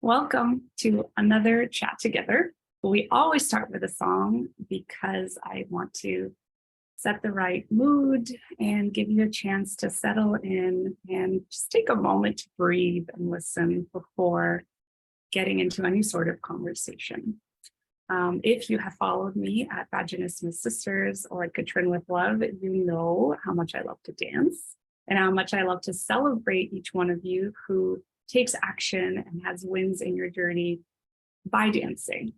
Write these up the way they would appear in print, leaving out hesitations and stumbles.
Welcome to another chat together. We always start with a song because I want to set the right mood and give you a chance to settle in and just take a moment to breathe and listen before getting into any sort of conversation. If you have followed me at Vaginismus Sisters or at Katrin with Love, you know how much I love to dance and how much I love to celebrate each one of you who takes action and has wins in your journey by dancing.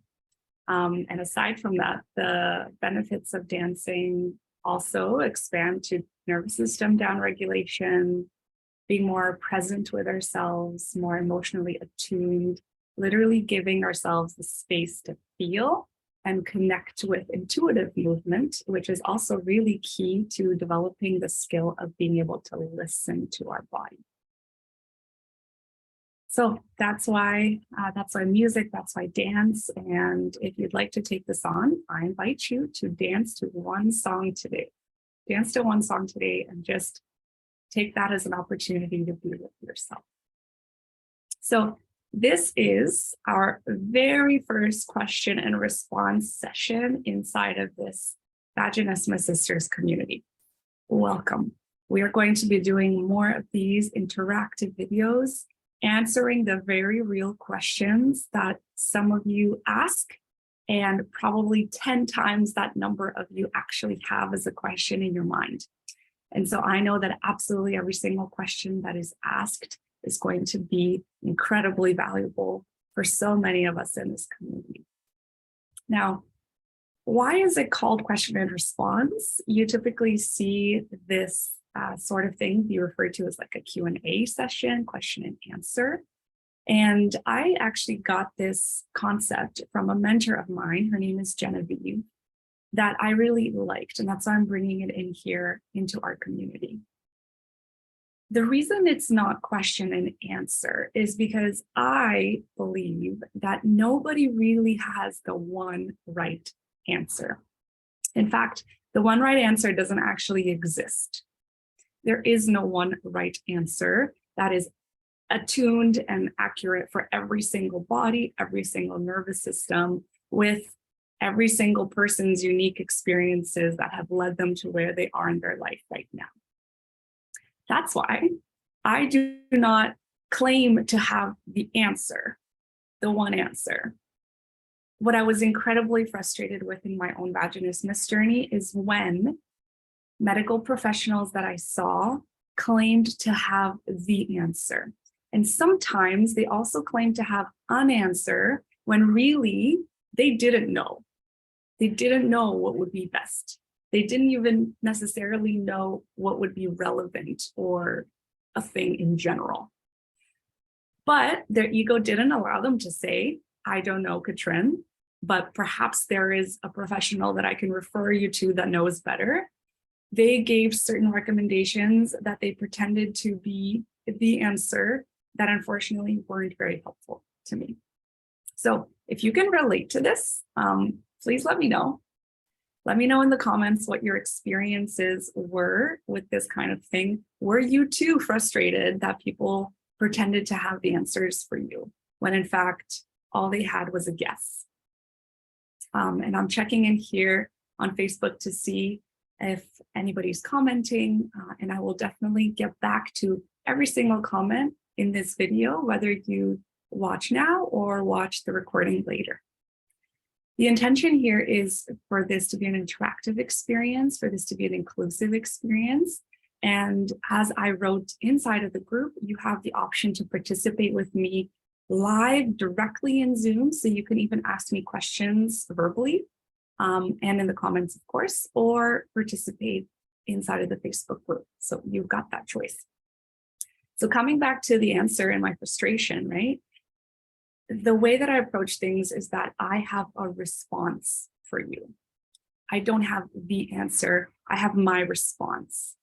And aside from that, the benefits of dancing also expand to nervous system downregulation, being more present with ourselves, more emotionally attuned, literally giving ourselves the space to feel and connect with intuitive movement, which is also really key to developing the skill of being able to listen to our body. So that's why music, that's why dance. And if you'd like to take this on, I invite you to dance to one song today. Dance to one song today and just take that as an opportunity to be with yourself. So this is our very first question and response session inside of this Vaginismus Sisters community. Welcome. We are going to be doing more of these interactive videos, answering the very real questions that some of you ask, and probably 10 times that number of you actually have as a question in your mind. And so I know that absolutely every single question that is asked is going to be incredibly valuable for so many of us in this community. Now, why is it called question and response? You typically see this sort of thing be referred to as like a Q&A session, question and answer. And I actually got this concept from a mentor of mine. Her name is Genevieve, that I really liked. And that's why I'm bringing it in here into our community. The reason it's not question and answer is because I believe that nobody really has the one right answer. In fact, the one right answer doesn't actually exist. There is no one right answer that is attuned and accurate for every single body, every single nervous system, with every single person's unique experiences that have led them to where they are in their life right now. That's why I do not claim to have the answer, the one answer. What I was incredibly frustrated with in my own vaginismus journey is when medical professionals that I saw claimed to have the answer. And sometimes they also claimed to have an answer when really they didn't know. They didn't know what would be best. They didn't even necessarily know what would be relevant or a thing in general. But their ego didn't allow them to say, I don't know, Katrin, but perhaps there is a professional that I can refer you to that knows better. They gave certain recommendations that they pretended to be the answer that unfortunately weren't very helpful to me. So if you can relate to this, please let me know. Let me know in the comments what your experiences were with this kind of thing. Were you too frustrated that people pretended to have the answers for you when in fact, all they had was a guess? And I'm checking in here on Facebook to see if anybody's commenting, and I will definitely get back to every single comment in this video, whether you watch now or watch the recording later. The intention here is for this to be an interactive experience, for this to be an inclusive experience. And as I wrote inside of the group, you have the option to participate with me live directly in Zoom. So you can even ask me questions verbally and in the comments, of course, or participate inside of the Facebook group. So you've got that choice. So coming back to the answer and my frustration, right? The way that I approach things is that I have a response for you. I don't have the answer. I have my response.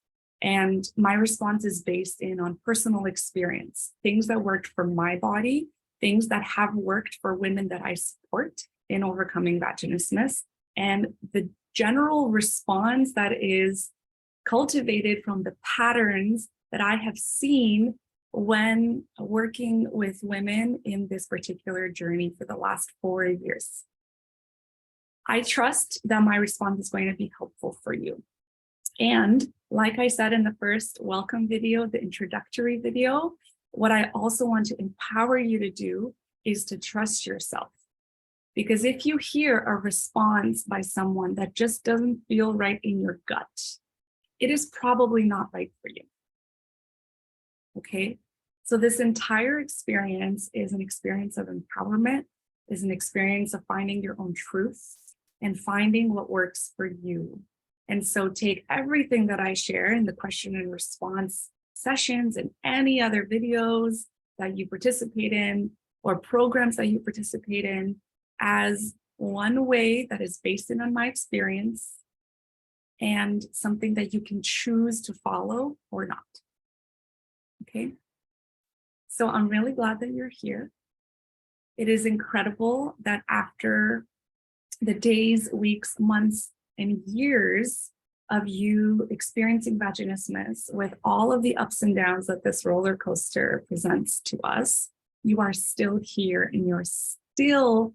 And my response is based on personal experience, things that worked for my body, things that have worked for women that I support in overcoming vaginismus, and the general response that is cultivated from the patterns that I have seen when working with women in this particular journey for the last 4 years. I trust that my response is going to be helpful for you. And like I said in the first welcome video, the introductory video, what I also want to empower you to do is to trust yourself. Because if you hear a response by someone that just doesn't feel right in your gut, it is probably not right for you. Okay, so this entire experience is an experience of empowerment, is an experience of finding your own truth and finding what works for you. And so take everything that I share in the question and response sessions and any other videos that you participate in or programs that you participate in as one way that is based on my experience and something that you can choose to follow or not. Okay, so I'm really glad that you're here. It is incredible that after the days, weeks, months, and years of you experiencing vaginismus with all of the ups and downs that this roller coaster presents to us, you are still here and you're still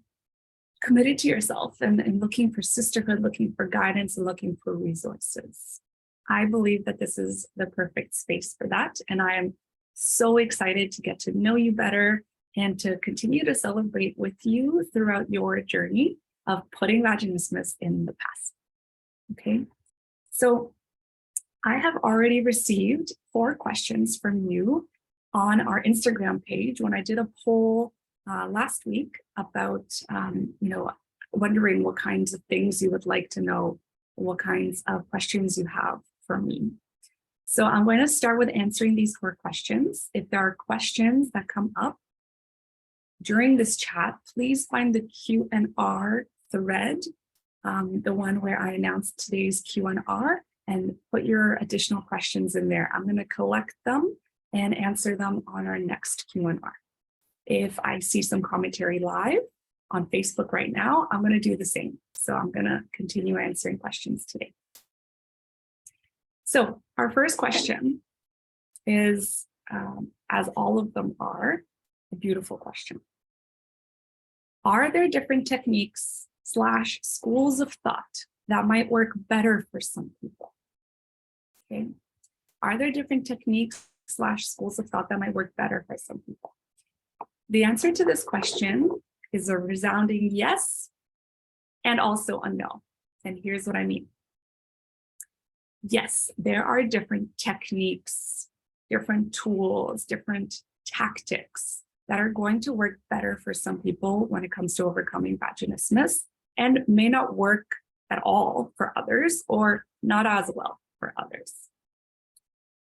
committed to yourself and looking for sisterhood, looking for guidance, and looking for resources. I believe that this is the perfect space for that. And I am so excited to get to know you better and to continue to celebrate with you throughout your journey of putting vaginismus in the past. Okay, so I have already received 4 questions from you on our Instagram page when I did a poll last week about, wondering what kinds of things you would like to know, what kinds of questions you have for me. So I'm going to start with answering these 4 questions. If there are questions that come up during this chat, please find the Q&R thread, the one where I announced today's Q&R, and put your additional questions in there. I'm going to collect them and answer them on our next Q&R. If I see some commentary live on Facebook right now, I'm going to do the same. So I'm going to continue answering questions today. So our first question is, as all of them are, a beautiful question. Are there different techniques / schools of thought that might work better for some people? Okay. Are there different techniques / schools of thought that might work better for some people? The answer to this question is a resounding yes, and also a no. And here's what I mean. Yes, there are different techniques, different tools, different tactics that are going to work better for some people when it comes to overcoming vaginismus, and may not work at all for others, or not as well for others.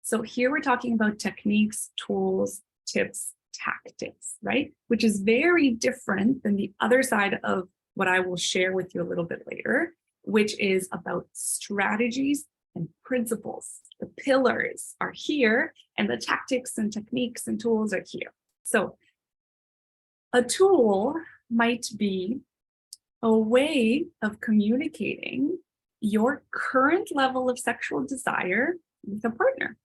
So here we're talking about techniques, tools, tips, tactics, right? Which is very different than the other side of what I will share with you a little bit later, which is about strategies and principles. The pillars are here, and the tactics and techniques and tools are here. So a tool might be a way of communicating your current level of sexual desire with a partner.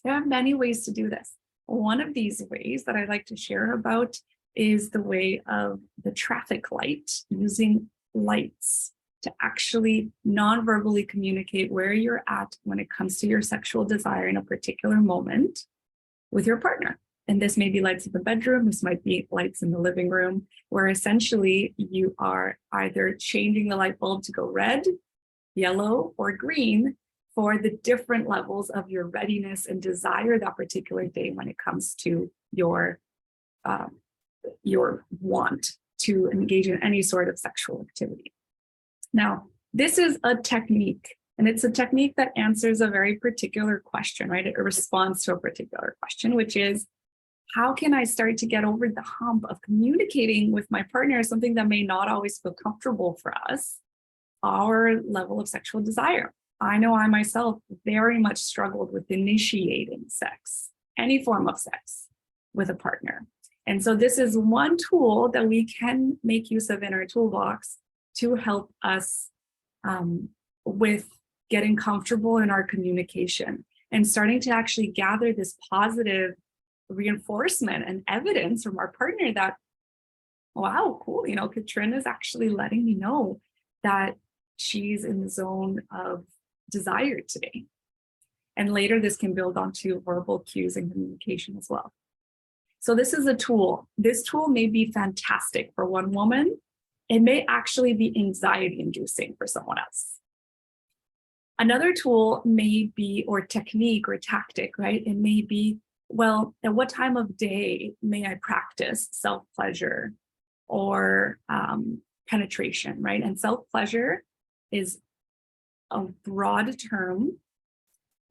There are many ways to do this. One of these ways that I like to share about is the way of the traffic light, using lights to actually non-verbally communicate where you're at when it comes to your sexual desire in a particular moment with your partner. And this may be lights in the bedroom, this might be lights in the living room, where essentially you are either changing the light bulb to go red, yellow, or green for the different levels of your readiness and desire that particular day when it comes to your want to engage in any sort of sexual activity. Now, this is a technique, and it's a technique that answers a very particular question, right? A response to a particular question, which is, how can I start to get over the hump of communicating with my partner something that may not always feel comfortable for us, our level of sexual desire? I know I myself very much struggled with initiating sex, any form of sex, with a partner. And so this is one tool that we can make use of in our toolbox to help us with getting comfortable in our communication and starting to actually gather this positive reinforcement and evidence from our partner that, wow, cool, Katrin is actually letting me know that she's in the zone of desire today. And later, this can build onto verbal cues and communication as well. So this is a tool. This tool may be fantastic for one woman. It may actually be anxiety inducing for someone else. Another tool may be, or technique or tactic, right? It may be, well, at what time of day may I practice self-pleasure or penetration, right? And self-pleasure is a broad term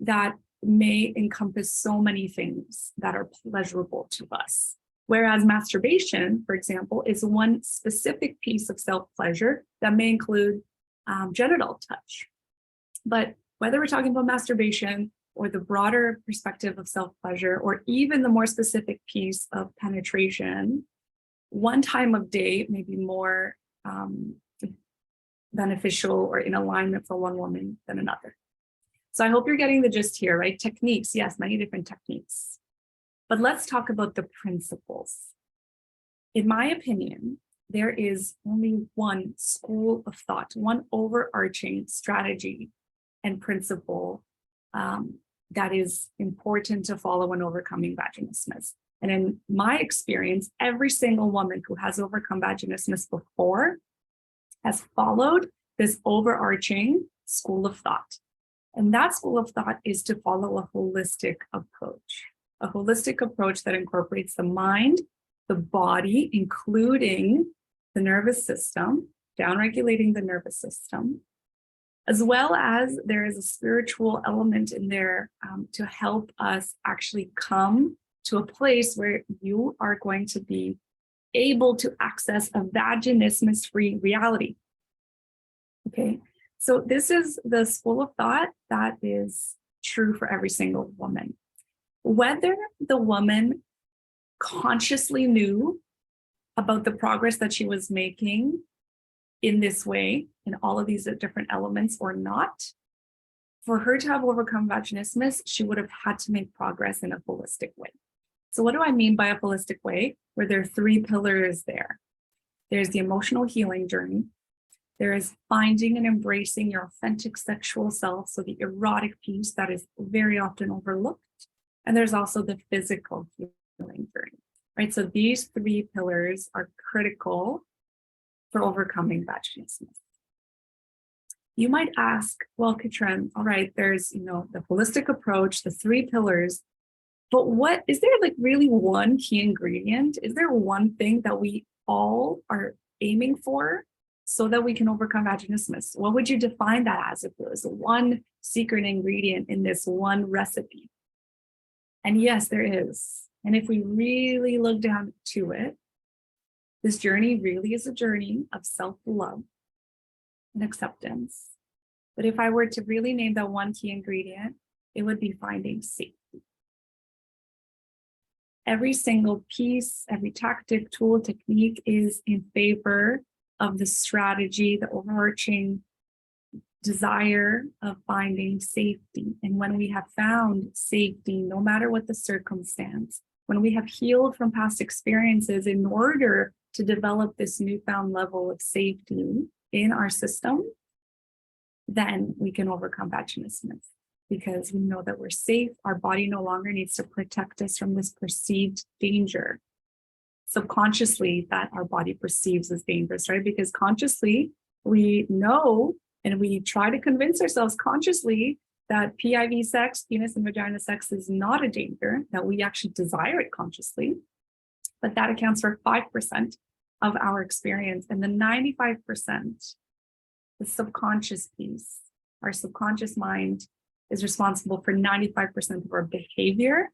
that may encompass so many things that are pleasurable to us. Whereas masturbation, for example, is one specific piece of self-pleasure that may include genital touch. But whether we're talking about masturbation or the broader perspective of self-pleasure, or even the more specific piece of penetration, one time of day may be more beneficial or in alignment for one woman than another. So I hope you're getting the gist here, right? Techniques, yes, many different techniques. But let's talk about the principles. In my opinion, there is only one school of thought, one overarching strategy and principle that is important to follow when overcoming vaginismus. And in my experience, every single woman who has overcome vaginismus before has followed this overarching school of thought. And that school of thought is to follow a holistic approach that incorporates the mind, the body, including the nervous system, downregulating the nervous system, as well as there is a spiritual element in there to help us actually come to a place where you are going to be able to access a vaginismus-free reality. Okay, so this is the school of thought that is true for every single woman. Whether the woman consciously knew about the progress that she was making in this way, in all of these different elements or not, for her to have overcome vaginismus, she would have had to make progress in a holistic way. So what do I mean by a holistic way? Where there are three pillars there. There's the emotional healing journey. There is finding and embracing your authentic sexual self, so the erotic piece that is very often overlooked. And there's also the physical healing journey, right? So these three pillars are critical for overcoming vaginismus. You might ask, well, Katrin, all right, there's, the holistic approach, the three pillars, but what, is there like really one key ingredient? Is there one thing that we all are aiming for so that we can overcome vaginismus? What would you define that as if there was one secret ingredient in this one recipe? And yes, there is. And if we really look down to it, this journey really is a journey of self-love and acceptance. But if I were to really name that one key ingredient, it would be finding safety. Every single piece, every tactic, tool, technique is in favor of the strategy, the overarching desire of finding safety. And when we have found safety, no matter what the circumstance, when we have healed from past experiences in order to develop this newfound level of safety in our system, then we can overcome vaginismus because we know that we're safe. Our body no longer needs to protect us from this perceived danger. Subconsciously, that our body perceives as dangerous, right? Because consciously, we know and we try to convince ourselves consciously that PIV sex, penis and vagina sex, is not a danger, that we actually desire it consciously. But that accounts for 5% of our experience. And the 95%, the subconscious piece, our subconscious mind is responsible for 95% of our behavior.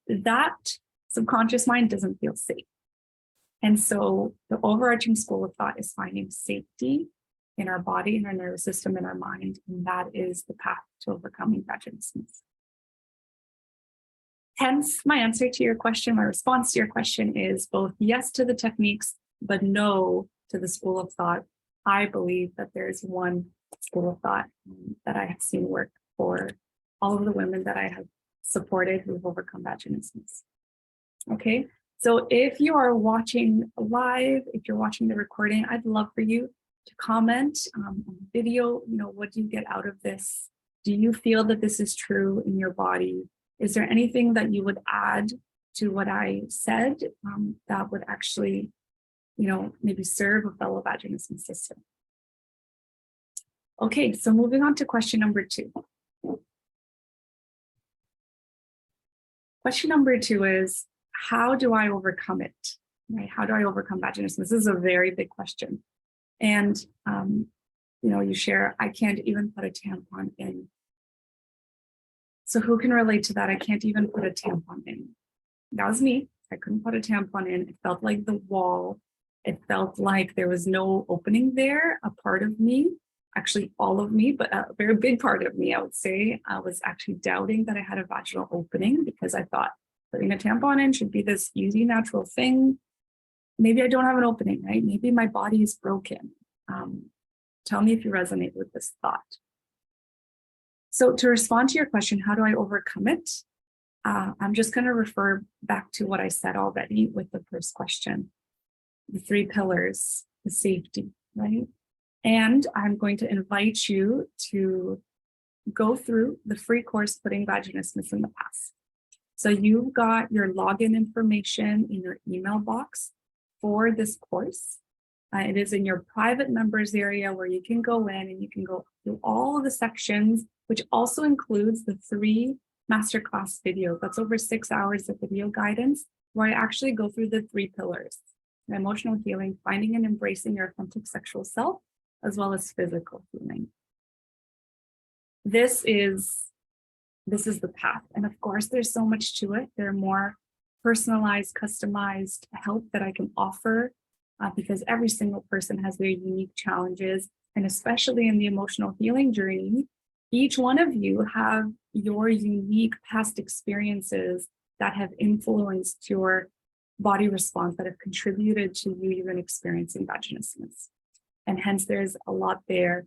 That subconscious mind doesn't feel safe. And so the overarching school of thought is finding safety in our body, in our nervous system, in our mind. And that is the path to overcoming vaginismus. Hence, my answer to your question, my response to your question is both yes to the techniques, but no to the school of thought. I believe that there's one school of thought that I have seen work for all of the women that I have supported who've overcome vaginismus. Okay, so if you are watching live, if you're watching the recording, I'd love for you to comment on the video. What do you get out of this? Do you feel that this is true in your body? Is there anything that you would add to what I said that would actually, maybe serve a fellow vaginismus sister? Okay, so moving on to question number 2. Question number 2 is, how do I overcome it? Right? How do I overcome vaginismus? This is a very big question. And, you share, I can't even put a tampon in. So who can relate to that? I can't even put a tampon in. That was me. I couldn't put a tampon in. It felt like the wall. It felt like there was no opening there. A part of me, actually all of me, but a very big part of me, I would say, I was actually doubting that I had a vaginal opening because I thought putting a tampon in should be this easy, natural thing. Maybe I don't have an opening, right? Maybe my body is broken. Tell me if you resonate with this thought. So to respond to your question, how do I overcome it? I'm just going to refer back to what I said already with the first question. The 3 pillars, the safety, right? And I'm going to invite you to go through the free course, Putting Vaginismus in the Past. So you've got your login information in your email box for this course. It is in your private members area where you can go in and you can go through all of the sections, which also includes the 3 masterclass videos. That's over 6 hours of video guidance where I actually go through the 3 pillars: emotional healing, finding and embracing your authentic sexual self, as well as physical healing. This is the path. And of course, there's so much to it. There are more personalized, customized help that I can offer because every single person has their unique challenges. And especially in the emotional healing journey, each one of you have your unique past experiences that have influenced your body response, that have contributed to you even experiencing vaginismus. And hence there's a lot there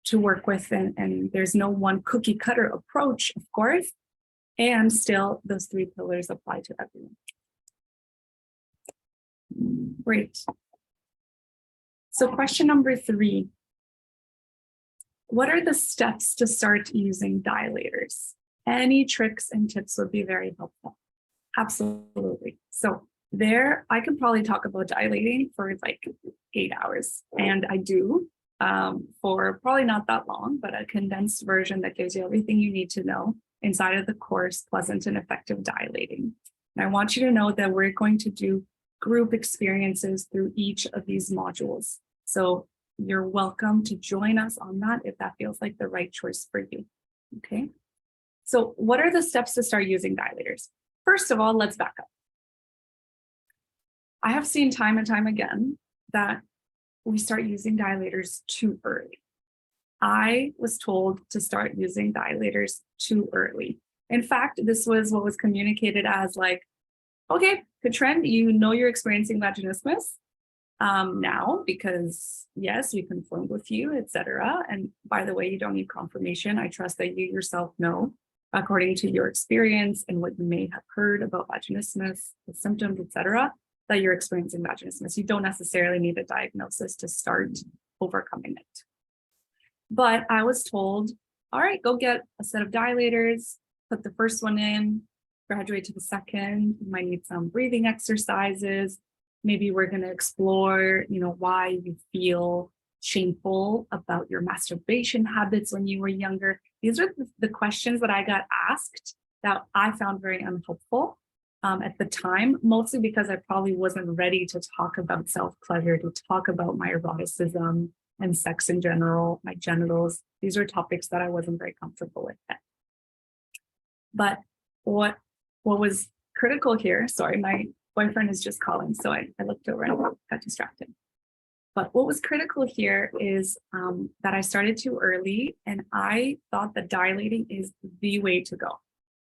to work with, and there's no one cookie cutter approach, of course, and still those 3 pillars apply to everyone. Great. So question number 3, what are the steps to start using dilators? Any tricks and tips would be very helpful. Absolutely. So there, I could probably talk about dilating for like 8 hours, and I do for probably not that long, but a condensed version that gives you everything you need to know inside of the course, Pleasant and Effective Dilating. And I want you to know that we're going to do group experiences through each of these modules. So you're welcome to join us on that if that feels like the right choice for you. Okay. So what are the steps to start using dilators? First of all, let's back up. I have seen time and time again that we start using dilators too early. I was told to start using dilators too early. In fact, this was what was communicated as like, okay, Katrin, you know you're experiencing vaginismus now because yes, we confirmed with you, etc. And by the way, you don't need confirmation. I trust that you yourself know, according to your experience and what you may have heard about vaginismus, the symptoms, etc., that you're experiencing vaginismus. You don't necessarily need a diagnosis to start overcoming it. But I was told, all right, go get a set of dilators, put the first one in, graduate to the second. You might need some breathing exercises. Maybe we're going to explore, why you feel shameful about your masturbation habits when you were younger. These are the questions that I got asked that I found very unhelpful at the time, mostly because I probably wasn't ready to talk about self-pleasure, to talk about my eroticism and sex in general, my genitals. These are topics that I wasn't very comfortable with yet. But what was critical here, sorry, my boyfriend is just calling, so I looked over and got distracted. But what was critical here is that I started too early, and I thought that dilating is the way to go.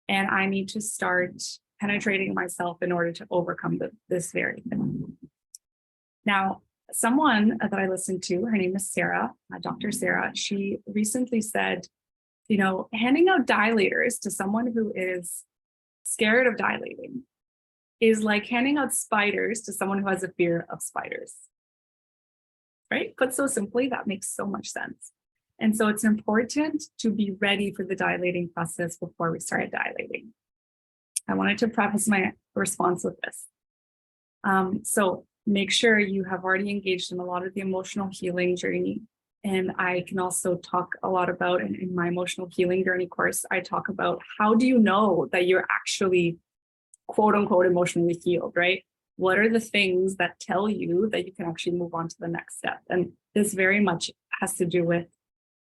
And I need to start penetrating myself in order to overcome this very thing. Now, someone that I listened to, her name is Sarah, Dr. Sarah, she recently said, handing out dilators to someone who is scared of dilating is like handing out spiders to someone who has a fear of spiders, right? Put so simply, that makes so much sense. And so it's important to be ready for the dilating process before we start dilating. I wanted to preface my response with this. So make sure you have already engaged in a lot of the emotional healing journey. And I can also talk a lot about, in my emotional healing journey course, I talk about how do you know that you're actually quote unquote emotionally healed, right? What are the things that tell you that you can actually move on to the next step? And this very much has to do with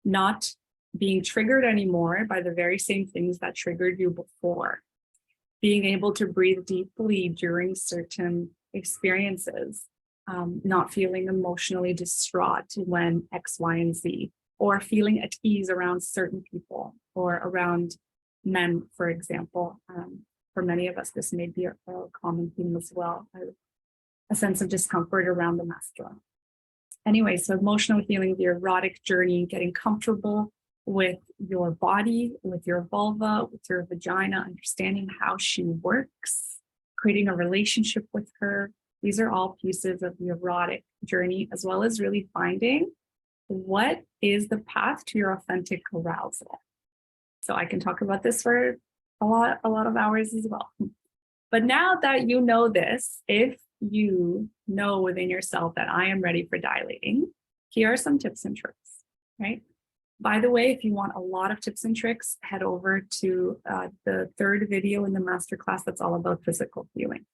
not being triggered anymore by the very same things that triggered you before. Being able to breathe deeply during certain experiences, not feeling emotionally distraught when X, Y, and Z, or feeling at ease around certain people or around men, for example. For many of us, this may be a common theme as well, a sense of discomfort around the masculine. Anyway, so emotional healing, the erotic journey, getting comfortable with your body, with your vulva, with your vagina, understanding how she works, creating a relationship with her. These are all pieces of the erotic journey, as well as really finding what is the path to your authentic arousal. So I can talk about this for a lot of hours as well. But now that you know this, if you know within yourself that I am ready for dilating, here are some tips and tricks, right? By the way, if you want a lot of tips and tricks, head over to the third video in the masterclass that's all about physical healing,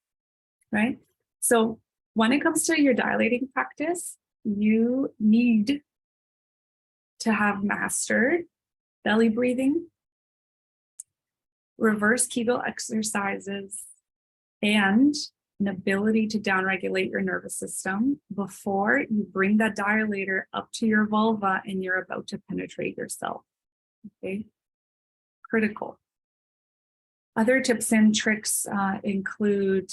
right? So when it comes to your dilating practice, you need to have mastered belly breathing, reverse Kegel exercises, and an ability to downregulate your nervous system before you bring that dilator up to your vulva and you're about to penetrate yourself. Okay, critical. Other tips and tricks include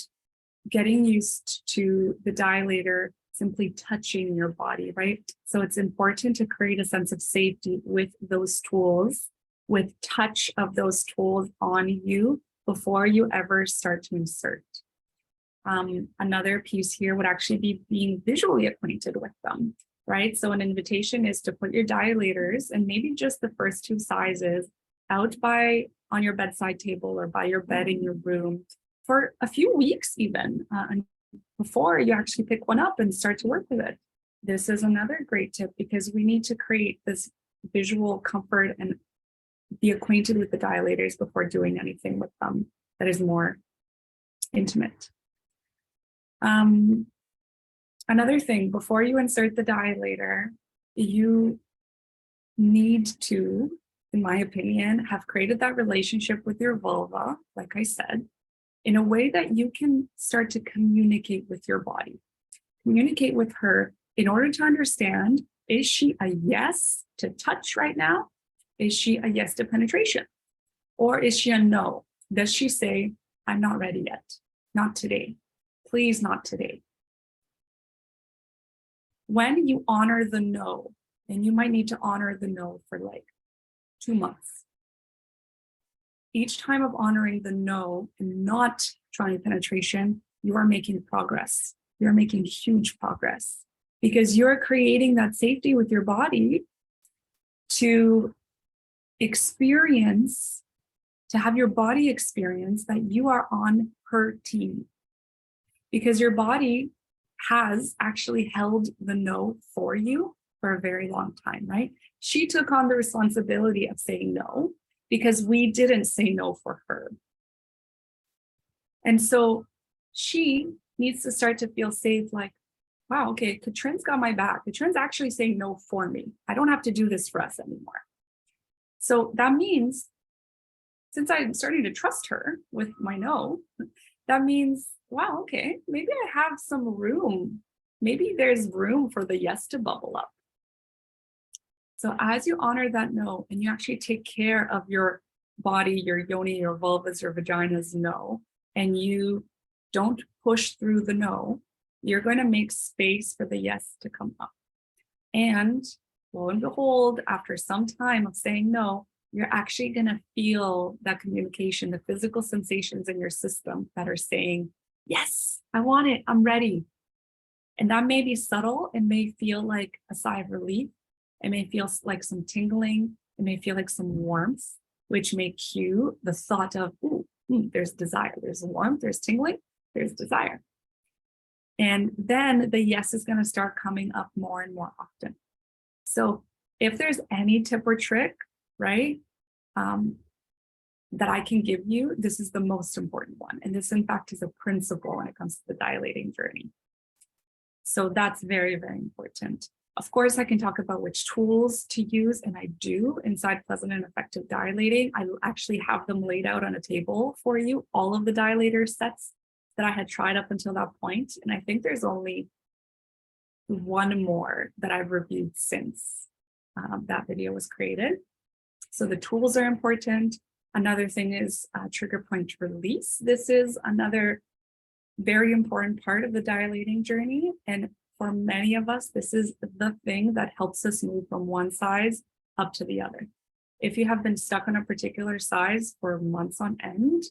getting used to the dilator simply touching your body, right? So it's important to create a sense of safety with those tools, with touch of those tools on you before you ever start to insert. Another piece here would actually be being visually acquainted with them, right? So an invitation is to put your dilators, and maybe just the first two sizes, out on your bedside table or by your bed in your room for a few weeks even, before you actually pick one up and start to work with it. This is another great tip because we need to create this visual comfort and be acquainted with the dilators before doing anything with them that is more intimate. Another thing, before you insert the dilator, you need to, in my opinion, have created that relationship with your vulva, like I said, in a way that you can start to communicate with your body. Communicate with her in order to understand, is she a yes to touch right now? Is she a yes to penetration? Or is she a no? Does she say, I'm not ready yet, not today, please not today? When you honor the no, and you might need to honor the no for like 2 months. Each time of honoring the no and not trying penetration, you are making progress. You're making huge progress because you're creating that safety with your body to experience, to have your body experience that you are on her team. Because your body has actually held the no for you for a very long time, right? She took on the responsibility of saying no because we didn't say no for her. And so she needs to start to feel safe, like, wow, okay, Katrin's got my back. Katrin's actually saying no for me. I don't have to do this for us anymore. So that means, since I'm starting to trust her with my no, that means, wow, okay, maybe I have some room. Maybe there's room for the yes to bubble up. So as you honor that no, and you actually take care of your body, your yoni, your vulvas, your vaginas no, and you don't push through the no, you're going to make space for the yes to come up. And lo and behold, after some time of saying no, you're actually going to feel that communication, the physical sensations in your system that are saying, yes, I want it, I'm ready. And that may be subtle. It may feel like a sigh of relief. It may feel like some tingling. It may feel like some warmth, which may cue the thought of, ooh, there's desire. There's warmth, there's tingling, there's desire. And then the yes is going to start coming up more and more often. So if there's any tip or trick, right, that I can give you, this is the most important one. And this, in fact, is a principle when it comes to the dilating journey. So that's very, very important. Of course, I can talk about which tools to use, and I do inside Pleasant and Effective Dilating. I actually have them laid out on a table for you, all of the dilator sets that I had tried up until that point. And I think there's only one more that I've reviewed since that video was created. So the tools are important. Another thing is trigger point release. This is another very important part of the dilating journey. And for many of us, this is the thing that helps us move from one size up to the other. If you have been stuck on a particular size for months on end,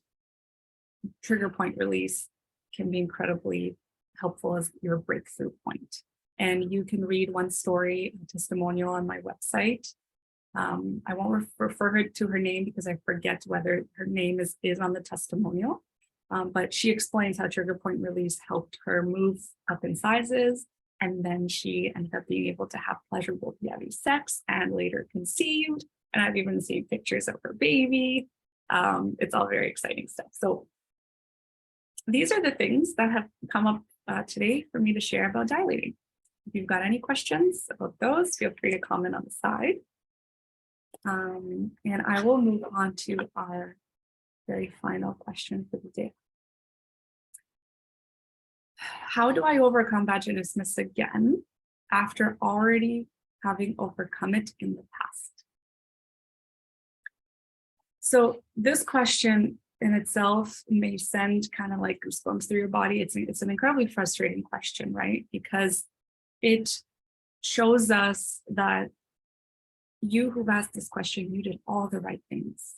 trigger point release can be incredibly helpful as your breakthrough point. And you can read one story, a testimonial on my website. I won't refer her to her name because I forget whether her name is on the testimonial. But she explains how trigger point release helped her move up in sizes. And then she ended up being able to have pleasurable PIV sex and later conceived. And I've even seen pictures of her baby. It's all very exciting stuff. So these are the things that have come up today for me to share about dilating. If you've got any questions about those, feel free to comment on the side. And I will move on to our very final question for the day. How do I overcome vaginismus again after already having overcome it in the past? So this question in itself may send kind of like goosebumps through your body. It's an incredibly frustrating question, right? Because it shows us that you who've asked this question, you did all the right things.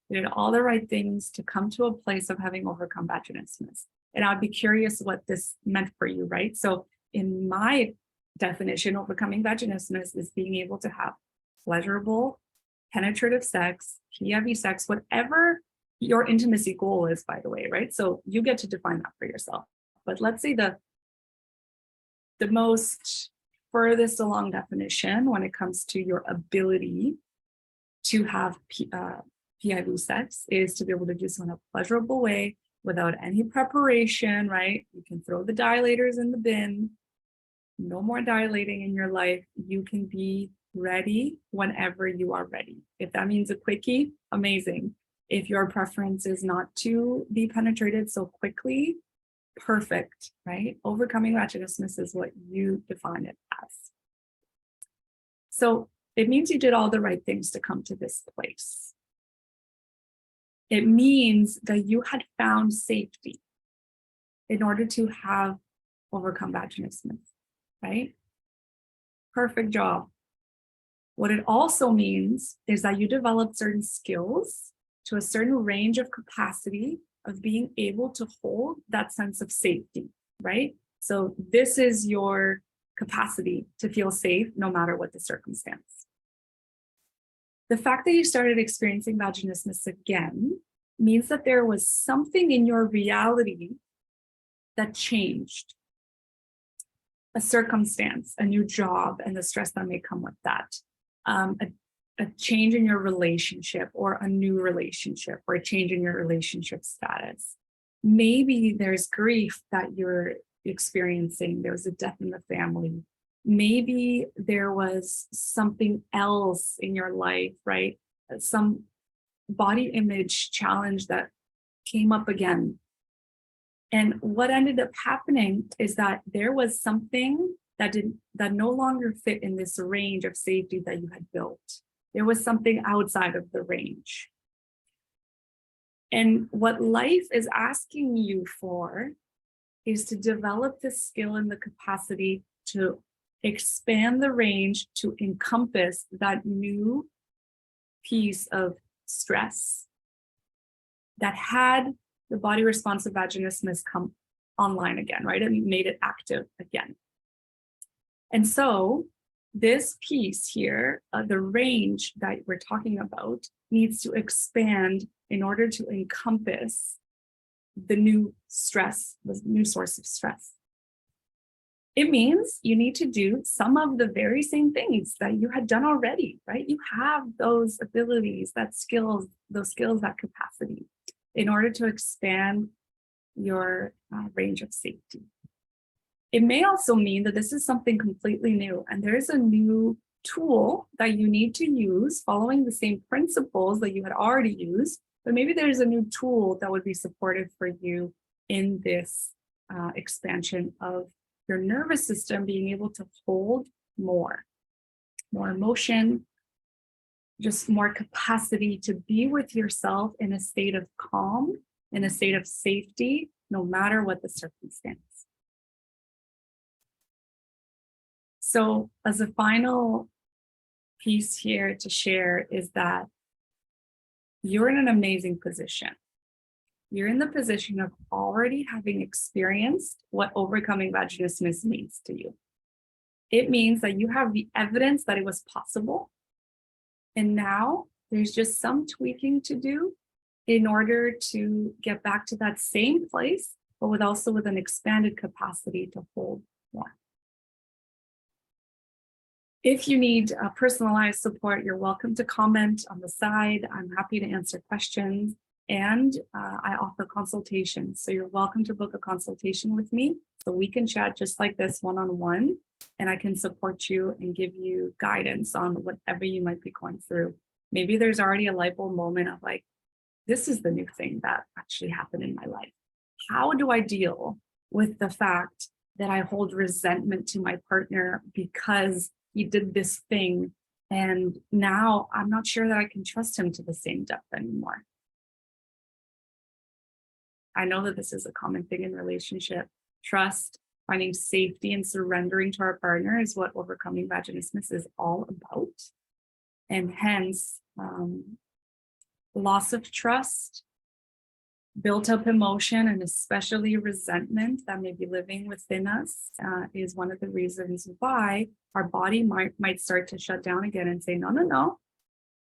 You did all the right things to come to a place of having overcome vaginismus. And I'd be curious what this meant for you, right? So in my definition, overcoming vaginismus is being able to have pleasurable, penetrative sex, PIV sex, whatever your intimacy goal is, by the way, right? So you get to define that for yourself. But let's say the most furthest along definition when it comes to your ability to have PIV sex is to be able to do so in a pleasurable way without any preparation, right? You can throw the dilators in the bin. No more dilating in your life. You can be ready whenever you are ready. If that means a quickie, amazing. If your preference is not to be penetrated so quickly, perfect, right? Overcoming vaginismus is what you define it as. So it means you did all the right things to come to this place. It means that you had found safety in order to have overcome vaginismus, right? Perfect job. What it also means is that you developed certain skills to a certain range of capacity of being able to hold that sense of safety, right? So this is your capacity to feel safe no matter what the circumstance. The fact that you started experiencing vaginismus again means that there was something in your reality that changed. A circumstance, a new job, and the stress that may come with that. A change in your relationship or a new relationship or a change in your relationship status. Maybe there's grief that you're experiencing. There was a death in the family. Maybe there was something else in your life, right? Some body image challenge that came up again. And what ended up happening is that there was something that no longer fit in this range of safety that you had built. There was something outside of the range. And what life is asking you for is to develop the skill and the capacity to expand the range to encompass that new piece of stress that had the body responsive vaginismus come online again, right? It made it active again. And so this piece here, the range that we're talking about, needs to expand in order to encompass the new stress, the new source of stress. It means you need to do some of the very same things that you had done already, right? You have those abilities, that skills, that capacity in order to expand your range of safety. It may also mean that this is something completely new and there's a new tool that you need to use following the same principles that you had already used, but maybe there's a new tool that would be supportive for you in this expansion of your nervous system being able to hold more emotion, just more capacity to be with yourself in a state of calm, in a state of safety, no matter what the circumstance. So as a final piece here to share is that you're in an amazing position. You're in the position of already having experienced what overcoming vaginismus means to you. It means that you have the evidence that it was possible. And now there's just some tweaking to do in order to get back to that same place, but with an expanded capacity to hold more. If you need personalized support, you're welcome to comment on the side. I'm happy to answer questions. And I offer consultations. So you're welcome to book a consultation with me so we can chat just like this one-on-one, and I can support you and give you guidance on whatever you might be going through. Maybe there's already a light bulb moment of like, this is the new thing that actually happened in my life. How do I deal with the fact that I hold resentment to my partner because he did this thing, and now I'm not sure that I can trust him to the same depth anymore? I know that this is a common thing in relationship. Trust, finding safety, and surrendering to our partner is what overcoming vaginismus is all about. And hence, loss of trust, built up emotion, and especially resentment that may be living within us is one of the reasons why our body might start to shut down again and say, no.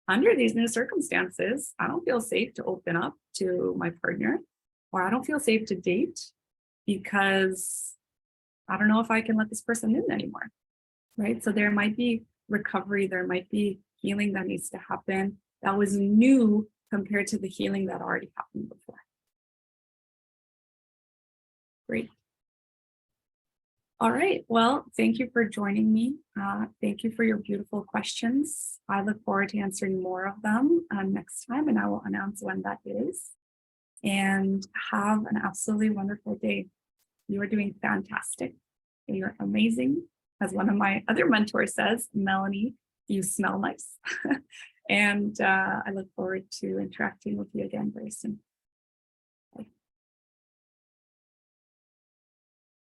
Under these new circumstances, I don't feel safe to open up to my partner, or I don't feel safe to date because I don't know if I can let this person in anymore, right? So there might be recovery, there might be healing that needs to happen that was new compared to the healing that already happened before. Great. All right, well, thank you for joining me. Thank you for your beautiful questions. I look forward to answering more of them next time, and I will announce when that is. And have an absolutely wonderful day. You are doing fantastic. You're amazing. As one of my other mentors says, Melanie, you smell nice. And I look forward to interacting with you again very soon.